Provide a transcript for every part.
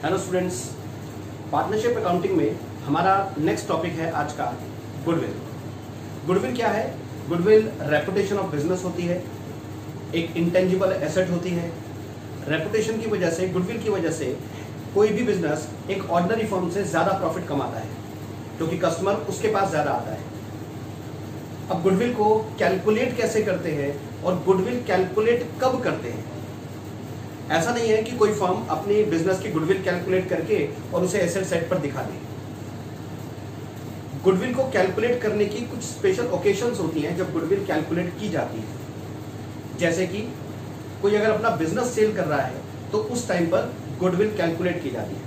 Hello students, partnership accounting में हमारा next topic है आज का गुडविल। गुडविल क्या है? गुडविल रेपुटेशन ऑफ बिजनेस होती है, एक इंटेंजिबल एसेट होती है। रेपुटेशन की वजह से, गुडविल की वजह से कोई भी बिजनेस एक ऑर्डिनरी फर्म से ज़्यादा प्रॉफिट कमाता है क्योंकि कस्टमर उसके पास ज़्यादा आता है। अब गुडविल को कैलकुलेट कैसे करते हैं और गुडविल कैलकुलेट कब करते हैं? ऐसा नहीं है कि कोई फर्म अपनी बिजनेस की गुडविल कैलकुलेट करके और उसे एसेट साइड पर दिखा दे। गुडविल को कैलकुलेट करने की कुछ स्पेशल ओकेशंस होती हैं जब गुडविल कैलकुलेट की जाती है। जैसे कि कोई अगर अपना बिजनेस सेल कर रहा है तो उस टाइम पर गुडविल कैलकुलेट की जाती है।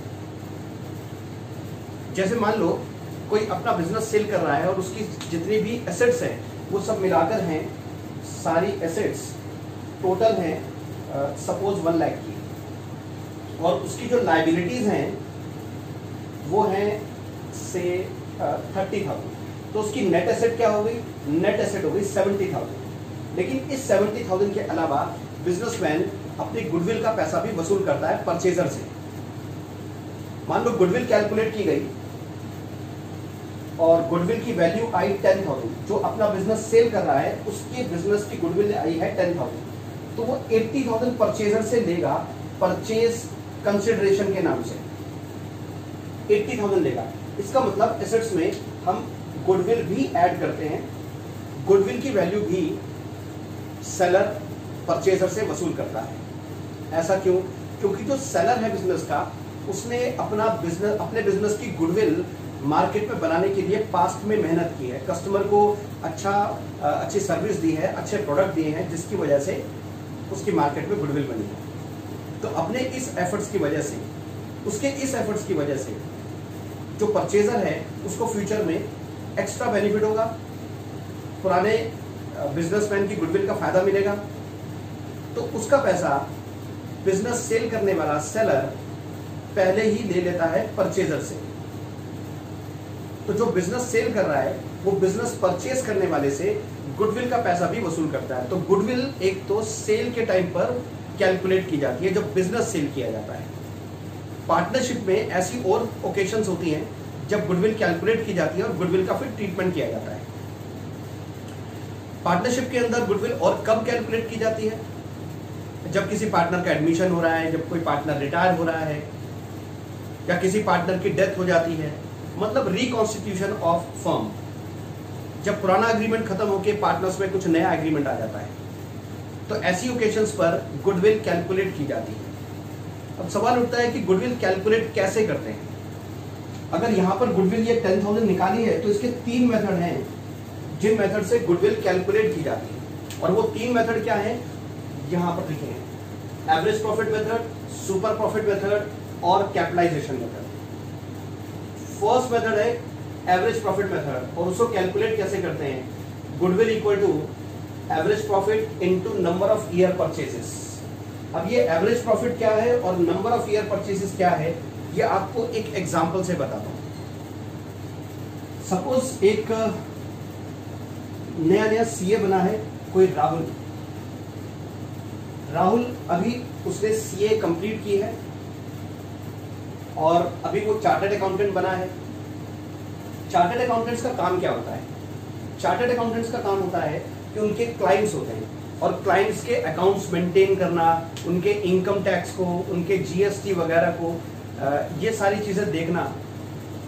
जैसे मान लो कोई अपना बिजनेस सेल कर रहा है और उसकी जितनी भी एसेट्स हैं वो सब मिलाकर हैं, सारी एसेट्स टोटल हैं सपोज 1 लाख की, और उसकी जो लाइबिलिटीज हैं वो हैं से 30,000, तो उसकी नेट एसेट क्या हो गई? नेट एसेट हो गई 70,000। लेकिन इस 70,000 के अलावा बिजनेसमैन अपनी गुडविल का पैसा भी वसूल करता है परचेजर से। मान लो गुडविल कैलकुलेट की गई और गुडविल की वैल्यू आई 10,000, जो अपना बिजनेस सेल कर रहा है उसके बिजनेस की गुडविल आई है 10,000, तो वो 80,000 परचेजर से लेगा परचेज कंसिडरेशन के नाम से 80,000 लेगा। इसका मतलब एसेट्स में हम गुडविल भी ऐड करते हैं। गुडविल की वैल्यू भी सेलर परचेजर से वसूल करता है। ऐसा क्यों? क्योंकि जो सेलर है बिजनेस का, उसने अपने बिजनेस की गुडविल मार्केट में बनाने के लिए पास्ट में मेहनत की है, कस्टमर को अच्छी सर्विस दी है, अच्छे प्रोडक्ट दिए हैं, जिसकी वजह से उसकी मार्केट में गुडविल बनी है। तो अपने इस एफर्ट्स की वजह से, उसके इस एफर्ट्स की वजह से जो परचेजर है उसको फ्यूचर में एक्स्ट्रा बेनिफिट होगा, पुराने बिजनेसमैन की गुडविल का फायदा मिलेगा, तो उसका पैसा बिजनेस सेल करने वाला सेलर पहले ही ले लेता है परचेजर से। तो जो बिजनेस सेल कर रहा है वो बिजनेस परचेज करने वाले से गुडविल का पैसा भी वसूल करता है। तो गुडविल एक तो सेल के टाइम पर कैलकुलेट की जाती है जब बिजनेस सेल किया जाता है। पार्टनरशिप में ऐसी और ओकेशंस होती हैं जब गुडविल कैलकुलेट की जाती है और गुडविल का फिर ट्रीटमेंट किया जाता है। पार्टनरशिप के अंदर गुडविल और कब कैलकुलेट की जाती है? जब किसी पार्टनर का एडमिशन हो रहा है, जब कोई पार्टनर रिटायर हो रहा है, या किसी पार्टनर की डेथ हो जाती है, मतलब रिकॉन्स्टिट्यूशन ऑफ फर्म। जब पुराना एग्रीमेंट खत्म होकर पार्टनर्स में कुछ नया एग्रीमेंट आ जाता है, तो ऐसी ओकेशंस पर गुडविल कैलकुलेट की जाती है। अब सवाल उठता है कि गुडविल कैलकुलेट कैसे करते हैं? अगर यहां पर गुडविल ये 10,000 निकाली है तो इसके 3 मेथड हैं जिन मेथड से गुडविल कैलकुलेट की जाती है, और वो 3 मेथड क्या है यहां पर लिखे हैं: average profit method, super profit method और कैपिटलाइजेशन मेथड। फर्स्ट मेथड है एवरेज प्रॉफिट मेथड, और उसको कैलकुलेट कैसे करते हैं? Goodwill equal to average profit into number of year purchases. अब ये एवरेज प्रॉफिट क्या है और नंबर ऑफ ईयर परचेजेस क्या है, ये आपको एक एग्जांपल से बताता हूं। सपोज एक नया सीए बना है, कोई राहुल अभी उसने सीए कंप्लीट की है और अभी वो चार्टर्ड अकाउंटेंट बना है। चार्टर्ड अकाउंटेंट्स का काम क्या होता है? चार्टर्ड अकाउंटेंट्स का काम होता है कि उनके क्लाइंट्स होते हैं और क्लाइंट्स के अकाउंट्स मेंटेन करना, उनके इनकम टैक्स को, उनके जीएसटी वगैरह को, ये सारी चीजें देखना,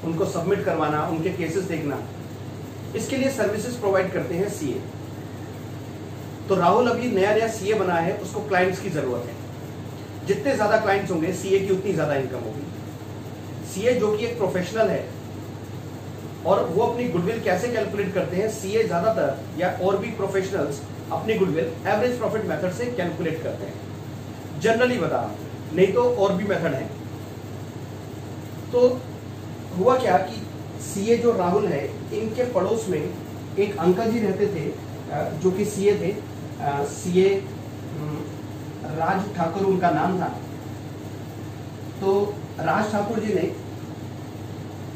उनको सबमिट करवाना, उनके केसेस देखना, इसके लिए सर्विसेज प्रोवाइड करते हैं सीए। तो राहुल अभी नया सीए बना है, उसको क्लाइंट्स की जरूरत है। जितने ज्यादा क्लाइंट्स होंगे सीए की उतनी ज्यादा इनकम होगी। सीए जो कि एक प्रोफेशनल है, और वो अपनी गुडविल कैसे कैलकुलेट करते हैं? सीए ज्यादातर या और भी प्रोफेशनल्स अपनी गुडविल एवरेज प्रॉफिट मेथड से कैलकुलेट करते हैं, जनरली बता रहा हूं, नहीं तो और भी मेथड है। तो हुआ क्या कि सीए जो राहुल है, इनके पड़ोस में एक अंकल जी रहते थे जो कि सीए थे, सीए राज ठाकुर उनका नाम था। तो राज ठाकुर जी ने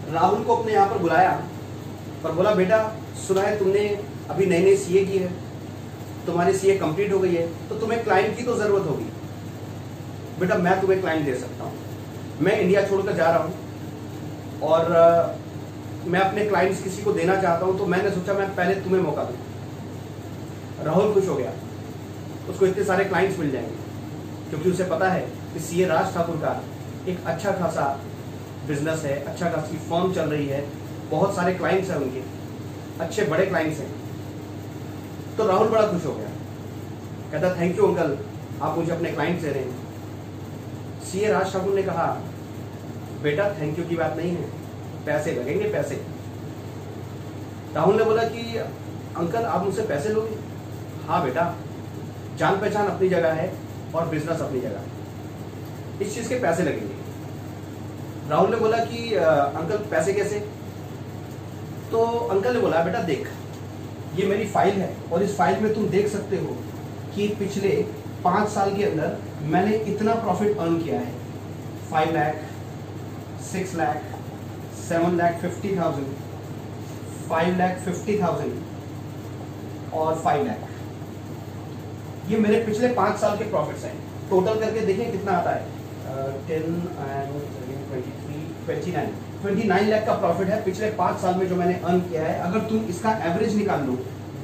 राहुल को अपने यहाँ पर बुलाया और बोला, बेटा सुना है तुमने अभी नई नई सीए की है, तुम्हारी सीए कंप्लीट हो गई है, तो तुम्हें क्लाइंट की तो जरूरत होगी, बेटा मैं तुम्हें क्लाइंट दे सकता हूँ। मैं इंडिया छोड़कर जा रहा हूँ और मैं अपने क्लाइंट्स किसी को देना चाहता हूँ, तो मैंने सोचा मैं पहले तुम्हें मौका दूँ। राहुल खुश हो गया, उसको इतने सारे क्लाइंट्स मिल जाएंगे, क्योंकि उसे पता है कि सीए राज ठाकुर का एक अच्छा खासा बिजनेस है, अच्छा खासी फर्म चल रही है, बहुत सारे क्लाइंट्स हैं उनके, अच्छे बड़े क्लाइंट्स हैं। तो राहुल बड़ा खुश हो गया, कहता थैंक यू अंकल, आप मुझे अपने क्लाइंट्स दे रहे हैं। सीए राज ठाकुर ने कहा बेटा थैंक यू की बात नहीं है, पैसे लगेंगे पैसे। राहुल ने बोला कि अंकल आप मुझसे पैसे लोगे? हाँ बेटा, जान पहचान अपनी जगह है और बिजनेस अपनी जगह है, इस चीज के पैसे लगेंगे। राहुल ने बोला कि अंकल पैसे कैसे? तो अंकल ने बोला बेटा देख, ये मेरी फाइल है और इस फाइल में तुम देख सकते हो कि पिछले 5 साल के अंदर मैंने इतना प्रॉफिट अर्न किया है। 5 लाख, 6 लाख, 7,50,000, 5,50,000 और 5 लाख। ये मेरे पिछले 5 साल के प्रॉफिट्स हैं। टोटल करके देखें कितना आता है, 10 and 23, 29 लाख का प्रॉफिट है पिछले 5 साल में जो मैंने अर्न किया है। अगर तुम इसका एवरेज निकाल लो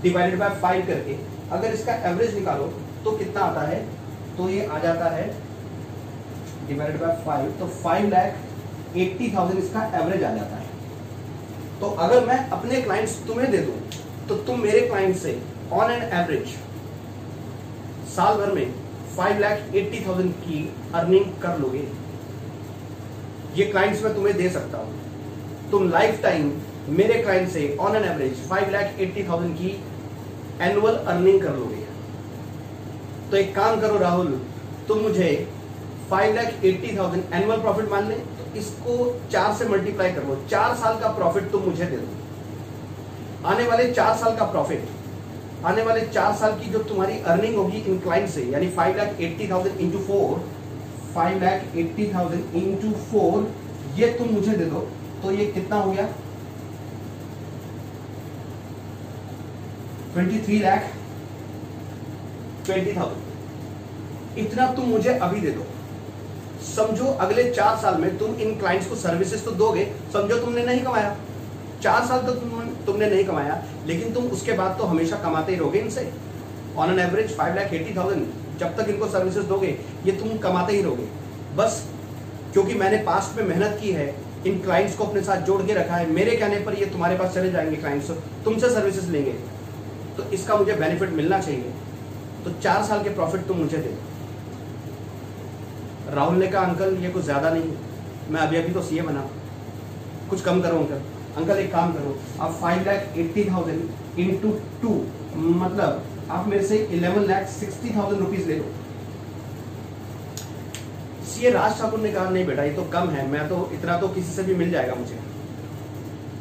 डिवाइडेड बाय 5 करके, अगर इसका एवरेज निकालो तो कितना आता है, तो ये आ जाता है डिवाइडेड बाय 5, तो 5,80,000 इसका एवरेज आ जाता है। तो अगर मैं अपने क्लाइंट्स तुम्हें दे दूं तो तुम मेरे क्लाइंट से ऑन एन एवरेज साल भर में 5,80,000 की अर्निंग कर लोगे। ये क्लाइंट्स मैं तुम्हें दे सकता हूं, तुम लाइफ टाइम मेरे क्लाइंट से ऑन एन एवरेज 5,80,000 की एनुअल अर्निंग कर लोगे। तो एक काम करो राहुल, तुम मुझे 5,80,000 एनुअल प्रॉफिट मान ले, तो इसको 4 से मल्टीप्लाई कर लो, 4 साल का प्रॉफिट तुम मुझे दे दो। आने वाले 4 साल का प्रॉफिट, आने वाले 4 साल की जो तुम्हारी अर्निंग होगी इन क्लाइंट से, यानी 5,80,000 इंटू 4, 5,80,000 इंटू 4, ये तुम मुझे दे दो। तो ये कितना हो गया, 23,20,000। इतना तुम मुझे अभी दे दो। समझो अगले 4 साल में तुम इन क्लाइंट्स को सर्विसेज तो दोगे, समझो तुमने नहीं कमाया 4 साल तक, तुमने नहीं कमाया, लेकिन तुम उसके बाद तो हमेशा कमाते ही रहोगे इनसे। ऑन एन एवरेज 5,80,000 जब तक इनको सर्विसेज दोगे ये तुम कमाते ही रहोगे। बस क्योंकि मैंने पास्ट में मेहनत की है, इन क्लाइंट्स को अपने साथ जोड़ के रखा है, मेरे कहने पर ये तुम्हारे पास चले जाएंगे क्लाइंट्स, तुमसे सर्विसेज लेंगे, तो इसका मुझे बेनिफिट मिलना चाहिए। तो 4 साल के प्रॉफिट तुम मुझे दे दो। राहुल ने कहा अंकल ये कुछ ज्यादा नहीं, मैं अभी अभी तो सीए बना, कुछ कम करो अंकल। अंकल एक काम करो, आप 5,80,000 इंटू 2, मतलब आप मेरे से 11,60,000 रुपीज ले लो। सीए राज ठाकुर ने कहा नहीं बेटा ये तो कम है, मैं तो इतना तो किसी से भी मिल जाएगा मुझे।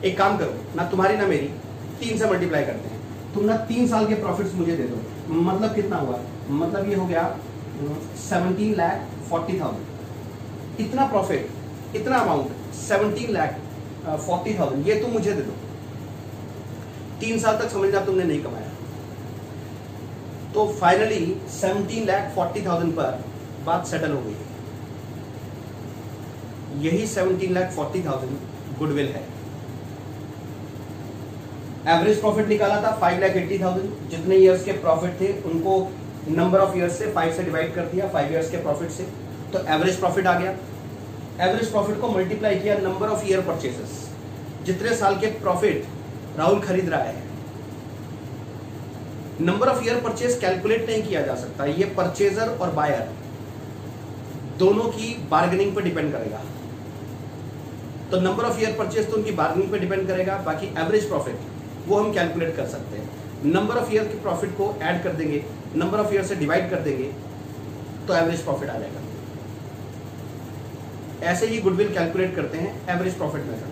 एक काम करो, ना तुम्हारी ना मेरी 3 से मल्टीप्लाई करते हैं, तुम ना 3 साल के प्रॉफिट्स मुझे दे दो। मतलब कितना हुआ, मतलब ये हो गया 17,40,000। इतना प्रॉफिट, इतना अमाउंट 17,40,000 ये तुम मुझे दे दो। 3 साल तक समझना तुमने नहीं कमाया, तो फाइनली 17,40,000 पर बात सेटल हो गई। यही 17,40,000 गुडविल है। एवरेज प्रॉफिट निकाला था 5,80,000, जितने इयर्स के प्रॉफिट थे उनको नंबर ऑफ इयर्स से 5 से डिवाइड कर दिया, 5 इयर्स के प्रॉफिट से, तो एवरेज प्रॉफिट आ गया। एवरेज प्रॉफिट को मल्टीप्लाई किया नंबर ऑफ ईयर परचेसेस, जितने साल के प्रॉफिट राहुल खरीद रहा है। Number of year purchase calculate नहीं किया जा सकता, ये परचेजर और बायर दोनों की बार्गेनिंग पर डिपेंड करेगा। तो नंबर ऑफ ईयर परचेस तो उनकी बार्गेनिंग पर डिपेंड करेगा, बाकी एवरेज प्रॉफिट वो हम कैलकुलेट कर सकते हैं। नंबर ऑफ ईयर के प्रॉफिट को ऐड कर देंगे, नंबर ऑफ ईयर से डिवाइड कर देंगे, तो एवरेज प्रॉफिट आ जाएगा। ऐसे ही गुडविल कैलकुलेट करते हैं एवरेज प्रॉफिट मेथड में।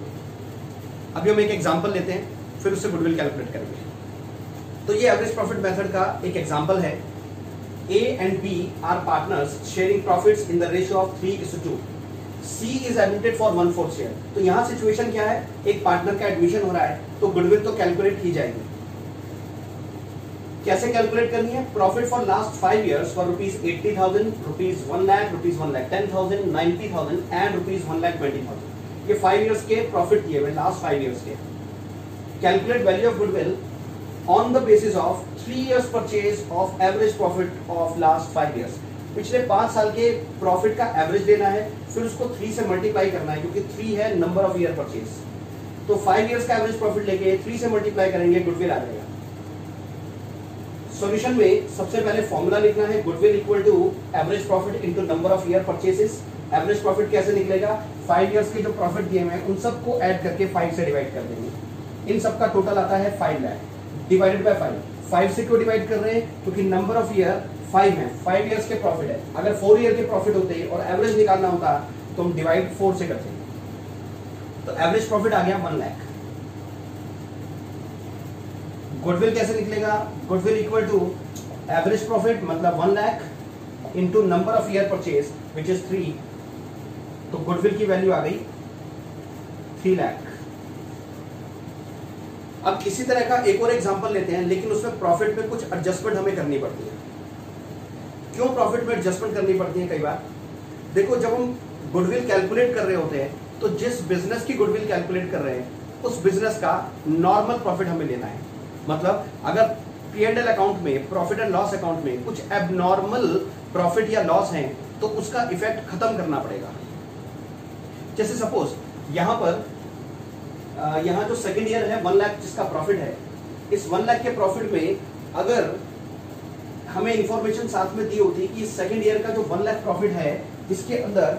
अभी हम एक एग्जांपल लेते हैं, फिर उससे गुडविल कैलकुलेट करेंगे। तो ये एवरेज प्रॉफिट मेथड का एक एग्जांपल है। A and B are partners sharing profits in the ratio of 3:2. C is admitted for 1/4 share. तो यहाँ सिचुएशन क्या है, एक पार्टनर का एडमिशन हो रहा है, तो गुडविल तो कैलकुलेट की जाएगी। कैसे कैलकुलेट करनी है? Profit for last 5 years for ₹80,000, ₹1 lakh, ₹1,10,000, 90,000 and ₹1,20,000। ये 5 years के प्रॉफिट दिए हुए, लास्ट 5 years के। Calculate value of goodwill on the basis of 3 years purchase of average profit of last 5 years। पिछले 5 साल के प्रॉफिट का एवरेज लेना है, फिर उसको 3 से मल्टीप्लाई करना है, क्योंकि 3 है नंबर ऑफ ईयर परचेज। तो 5 years का एवरेज प्रॉफिट लेके 3 से मल्टीप्लाई करेंगे, गुडविल आ जाएगा। सॉल्यूशन में सबसे पहले फॉर्मूला लिखना है, goodwill equal to average profit into number of year purchases. Average profit कैसे निकलेगा? 5 years के जो प्रॉफिट दिए हुए हैं उन सबको ऐड करके 5 से डिवाइड कर देंगे। इन सबका टोटल आता है 5 लाख डिवाइडेड बाय 5। 5 से क्यों डिवाइड कर रहे हैं? क्योंकि नंबर ऑफ ईयर 5 है, 5 years के प्रॉफिट है। अगर 4 year के प्रॉफिट होते और एवरेज निकालना होता तो हम डिवाइड 4 से करते। तो एवरेज प्रॉफिट आ गया 1 लाख। गुडविल कैसे निकलेगा? Goodwill equal to average profit मतलब 1 lakh into number of year purchase which is 3। तो गुडविल की वैल्यू आ गई 3 लाख। अब इसी तरह का एक और एग्जांपल लेते हैं, लेकिन उसमें प्रॉफिट में कुछ एडजस्टमेंट हमें करनी पड़ती है। क्यों प्रॉफिट में एडजस्टमेंट करनी पड़ती है? कई बार देखो, जब हम गुडविल कैलकुलेट कर रहे होते हैं तो जिस बिजनेस की गुडविल कैलकुलेट कर रहे हैं उस बिजनेस का नॉर्मल प्रॉफिट हमें लेना है। मतलब अगर P&L अकाउंट में, प्रॉफिट एंड लॉस अकाउंट में कुछ एबनॉर्मल प्रॉफिट या लॉस है तो उसका इफेक्ट खत्म करना पड़ेगा। जैसे सपोज यहां पर यहां जो सेकेंड ईयर है 1 लाख जिसका प्रॉफिट है, इस 1 लाख के प्रॉफिट में अगर हमें इंफॉर्मेशन साथ में दी होती कि सेकेंड ईयर का जो 1 लाख प्रॉफिट है इसके अंदर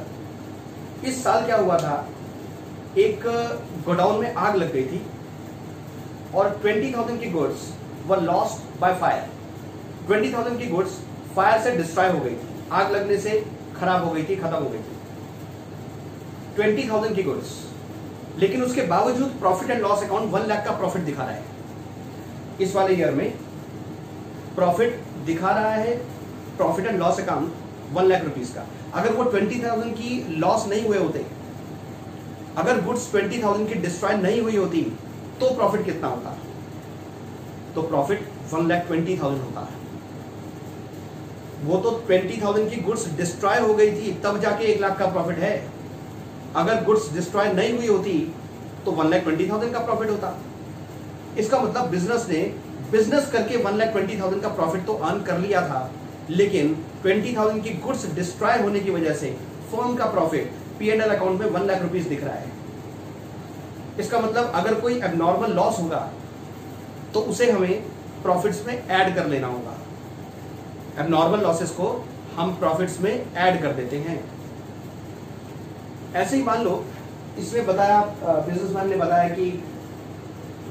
इस साल क्या हुआ था, एक गोडाउन में आग लग गई थी और 20,000 की goods were lost by fire. 20,000 की गुड्स फायर से डिस्ट्रॉय हो गई थी, आग लगने से खराब हो गई थी, खत्म हो गई थी 20,000 की गुड्स। लेकिन उसके बावजूद profit and loss account 1 lakh का प्रॉफिट दिखा रहा है। इस वाले ईयर में प्रॉफिट दिखा रहा है, profit and loss account 1 lakh rupees का। अगर वो 20,000 की लॉस नहीं हुए होते, अगर गुड्स 20,000 की डिस्ट्रॉय नहीं हुई होती तो प्रॉफिट कितना होता? तो प्रॉफिट 1,20,000 होता है। वो तो 20,000 की गुड्स डिस्ट्रॉय हो गई थी तब जाके 1 लाख का प्रॉफिट है। अगर गुड्स डिस्ट्रॉय नहीं हुई होती तो 1,20,000 का प्रॉफिट होता। इसका मतलब बिजनेस ने बिजनेस करके 1,20,000 का प्रॉफिट तो अर्न कर लिया था, लेकिन 20,000 की गुड्स डिस्ट्रॉय होने की वजह से फर्म का प्रॉफिट P&L अकाउंट में 1 लाख रुपीस दिख रहा है। इसका मतलब अगर कोई एबनॉर्मल लॉस होगा तो उसे हमें प्रॉफिट्स में ऐड कर लेना होगा। एबनॉर्मल लॉसेस को हम प्रॉफिट्स में ऐड कर देते हैं। ऐसे ही मान लो इसमें बताया, बिजनेसमैन ने बताया कि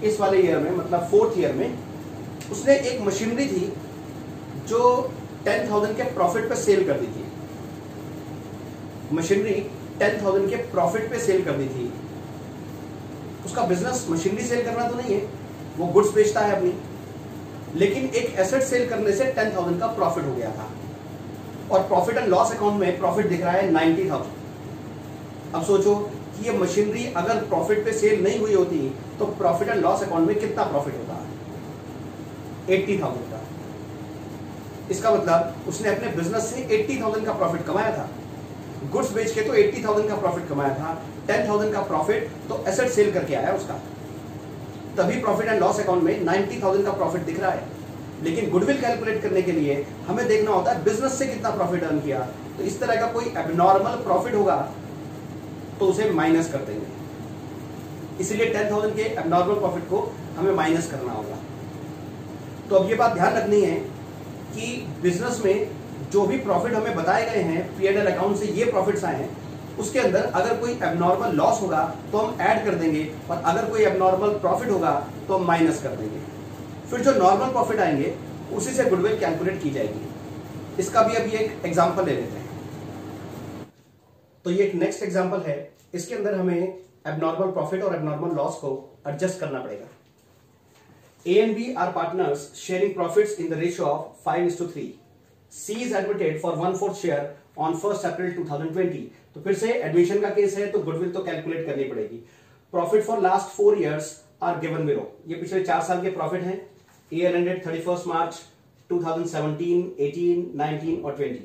इस वाले ईयर में मतलब 4th ईयर में उसने एक मशीनरी थी जो 10,000 के प्रॉफिट पे सेल कर दी थी। मशीनरी 10,000 के प्रॉफिट पे सेल कर दी थी। उसका बिजनेस मशीनरी सेल करना तो नहीं है, वो गुड्स बेचता है अपनी, लेकिन एक एसेट सेल करने से 10,000 का प्रॉफिट हो गया था और प्रॉफिट एंड लॉस अकाउंट में प्रॉफिट दिख रहा है 90,000। अब सोचो कि ये मशीनरी अगर प्रॉफिट पे सेल नहीं हुई होती तो प्रॉफिट एंड लॉस अकाउंट में कितना प्रॉफिट होता? 80,000 का। इसका मतलब उसने अपने बिजनेस से 80,000 का प्रॉफिट कमाया था। गुड्स बेच के तो 80,000 का प्रॉफिट कमाया था, 10,000 का प्रॉफिट तो एसेट सेल करके आया उसका, तभी प्रॉफिट एंड लॉस अकाउंट में 90,000 का प्रॉफिट दिख रहा है। लेकिन गुडविल कैलकुलेट करने के लिए हमें देखना होता है बिजनेस से कितना प्रॉफिट अर्न किया। तो इस तरह का कोई एबनॉर्मल प्रॉफिट होगा तो उसे माइनस कर देंगे, इसलिए 10,000 के एबनॉर्मल प्रॉफिट को हमें माइनस करना होगा। तो अब ये बात ध्यान रखनी है कि बिजनेस में जो भी प्रॉफिट हमें बताए गए हैं P&L अकाउंट से ये प्रॉफिट्स आए हैं, उसके अंदर अगर कोई एबनॉर्मल लॉस होगा तो हम ऐड कर देंगे और अगर कोई एबनॉर्मल प्रॉफिट होगा तो हम माइनस कर देंगे। फिर जो नॉर्मल प्रॉफिट आएंगे उसी से गुडविल कैलकुलेट की जाएगी। इसका भी अभी एक एग्जांपल ले लेते हैं। तो ये एक नेक्स्ट एग्जांपल है, इसके अंदर हमें एबनॉर्मल प्रॉफिट और एबनॉर्मल लॉस को एडजस्ट करना पड़ेगा। A and B are partners sharing profits in the ratio of 5:3. C is admitted for 1/4 share on 1st April 2020. तो फिर से एडमिशन का केस है तो गुडविल तो कैलकुलेट करनी पड़ेगी। Profit for last 4 years are given below. ये पिछले 4 साल के प्रॉफिट हैं। ईयर एंडेड 31 मार्च 2017, 18, 19 और 20।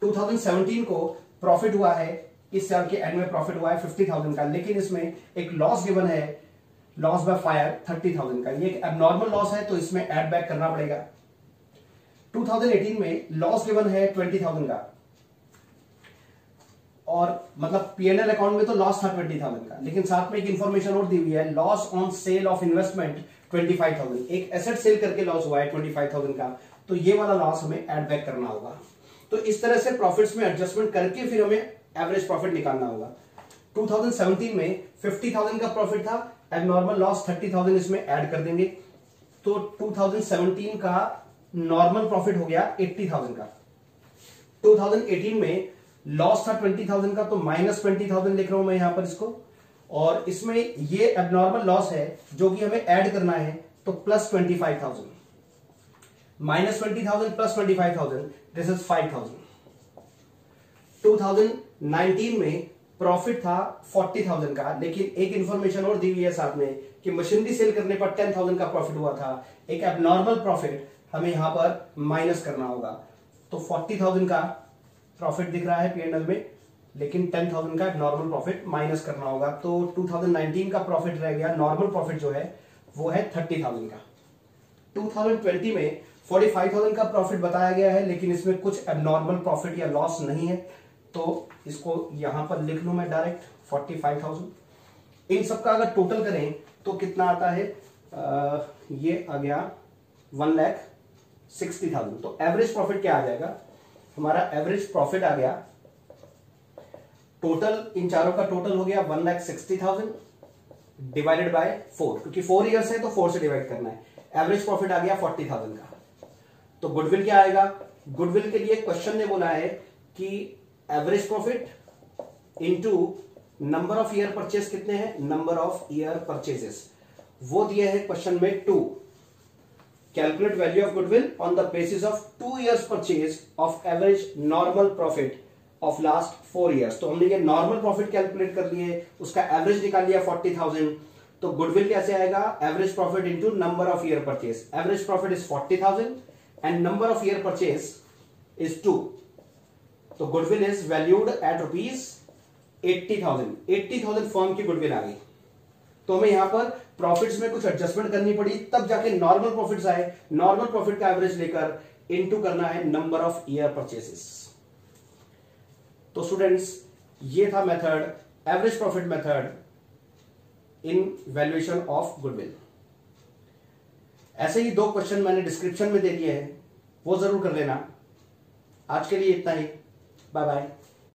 2017 को प्रॉफिट हुआ है, इस साल के एंड में प्रॉफिट हुआ है 50,000 का, लेकिन इसमें एक लॉस गिवन है, लॉस बाय फायर 30,000 का। ये एक एबनॉर्मल लॉस है तो इसमें एड बैक करना पड़ेगा। 2018 में लॉस गिवन है 20,000 का, और मतलब पीएनएल अकाउंट में तो लॉस था 20,000 का, लेकिन साथ में एक इंफॉर्मेशन और दी हुई है, loss on sale of investment 25,000। एक एसेट सेल करके लॉस हुआ है 25,000 का, तो ये वाला लॉस हमें एड बैक करना होगा। तो इस तरह से प्रॉफिट्स में एडजस्टमेंट करके फिर हमें एवरेज प्रॉफिट निकालना होगा। 2017 में 50,000 का प्रॉफिट था, एबनॉर्मल लॉस 30,000 इसमें ऐड कर देंगे, तो 2017 का नॉर्मल प्रॉफिट हो गया 80,000 का। 2018 में लॉस था 20,000 का, तो माइनस 20,000 लिख रहा हूं मैं यहां पर इसको, और इसमें ये एबनॉर्मल लॉस है जो कि हमें ऐड करना है, तो plus 25,000, minus 20,000 plus 25,000, this is 5,000। 2019 में प्रॉफिट था 40,000 का, लेकिन एक इंफॉर्मेशन और दी हुई है साथ में कि मशीनरी सेल करने पर 10,000 का प्रॉफिट हुआ था। एक एबनॉर्मल प्रॉफिट हमें यहां पर माइनस करना होगा, तो 40,000 का प्रॉफिट दिख रहा है पीएनएल में, लेकिन 10,000 का नॉर्मल प्रॉफिट माइनस करना होगा, तो 2019 का प्रॉफिट रह गया, नॉर्मल प्रॉफिट जो है वो है 30,000 का। 2020 में 45,000 का प्रॉफिट बताया गया है, लेकिन इसमें कुछ एबनॉर्मल प्रॉफिट या लॉस नहीं है, तो इसको यहां पर लिख लूं मैं डायरेक्ट 45,000। इन सबका अगर टोटल करें तो कितना आता है, ये आ गया 1,60,000। तो एवरेज प्रॉफिट क्या आ जाएगा हमारा, एवरेज प्रॉफिट आ गया टोटल, इन चारों का टोटल हो गया 1,60,000 डिवाइडेड बाय 4, क्योंकि 4 ईयर्स है तो 4 से डिवाइड करना है। एवरेज प्रॉफिट आ गया 40,000 का। तो गुडविल क्या आएगा, गुडविल के लिए क्वेश्चन ने बोला है कि average profit into number of year purchase कितने हैं, नंबर ऑफ ईयर परचेजेस, वो दिए है क्वेश्चन में 2। Calculate value of goodwill on the basis of 2 years purchase of average normal profit of last 4 years। तो हमने ये नॉर्मल प्रॉफिट कैलकुलेट कर लिए, उसका एवरेज निकाल लिया 40,000। तो गुडविल कैसे आएगा, average profit into number of year purchase. Average profit is 40,000 and number of year purchase is 2। तो goodwill is valued at rupees 80,000। 80,000 firm की गुडविल आ गई। तो हमें यहां पर प्रॉफिट्स में कुछ एडजस्टमेंट करनी पड़ी, तब जाके नॉर्मल प्रॉफिट्स आए। नॉर्मल प्रॉफिट का एवरेज लेकर इनटू करना है नंबर ऑफ ईयर परचेसेस। तो स्टूडेंट्स, ये था method, average profit method in valuation of goodwill. ऐसे ही 2 क्वेश्चन मैंने डिस्क्रिप्शन में दे दिए हैं, वो जरूर कर लेना। आज के लिए इतना ही, बाय बाय।